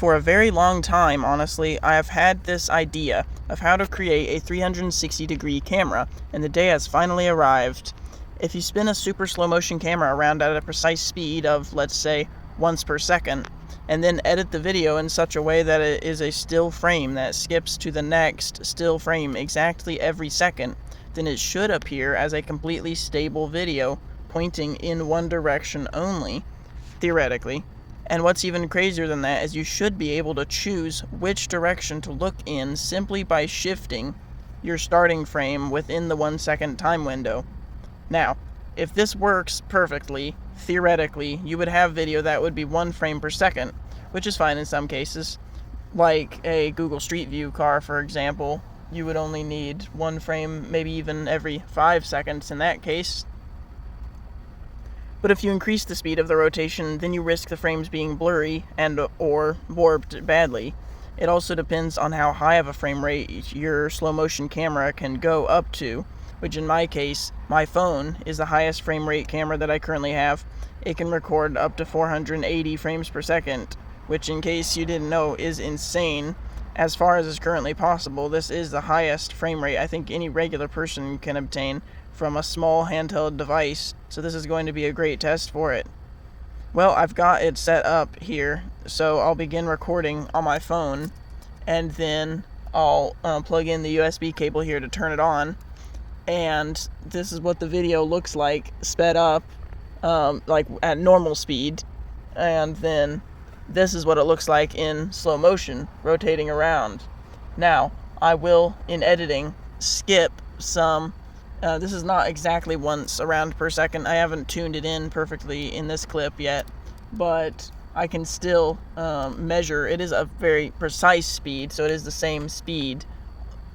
For a very long time, honestly, I have had this idea of how to create a 360-degree camera, and the day has finally arrived. If you spin a super slow motion camera around at a precise speed of, let's say, once per second, and then edit the video in such a way that it is a still frame that skips to the next still frame exactly every second, then it should appear as a completely stable video pointing in one direction only, theoretically. And what's even crazier than that is you should be able to choose which direction to look in simply by shifting your starting frame within the 1 second time window. Now, if this works perfectly, theoretically, you would have video that would be 1 frame per second, which is fine in some cases. Like a Google Street View car, for example, you would only need 1 frame, maybe even every 5 seconds in that case. But if you increase the speed of the rotation, then you risk the frames being blurry and or warped badly. It also depends on how high of a frame rate your slow motion camera can go up to, which in my case, my phone is the highest frame rate camera that I currently have. It can record up to 480 frames per second, which in case you didn't know is insane. As far as is currently possible, this is the highest frame rate I think any regular person can obtain from a small handheld device, so this is going to be a great test for it. Well, I've got it set up here, so I'll begin recording on my phone, and then I'll plug in the USB cable here to turn it on, and this is what the video looks like sped up, like at normal speed, and then this is what it looks like in slow motion, rotating around. Now, I will, in editing, skip some. This is not exactly once around per second. I haven't tuned it in perfectly in this clip yet, but I can still measure. It is a very precise speed, so it is the same speed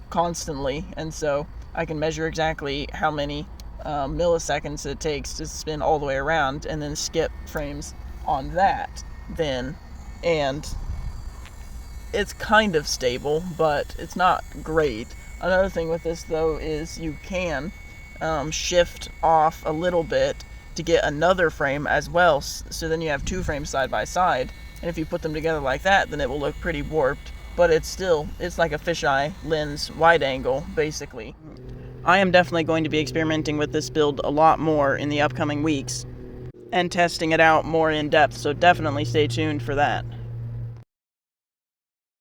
constantly, and so I can measure exactly how many milliseconds it takes to spin all the way around, and then skip frames on that then. And it's kind of stable, but it's not great. Another thing with this, though, is you can shift off a little bit to get another frame as well, so then you have 2 frames side by side, and if you put them together like that, then it will look pretty warped, but it's like a fisheye lens wide angle, basically. I am definitely going to be experimenting with this build a lot more in the upcoming weeks, and testing it out more in depth, so definitely stay tuned for that.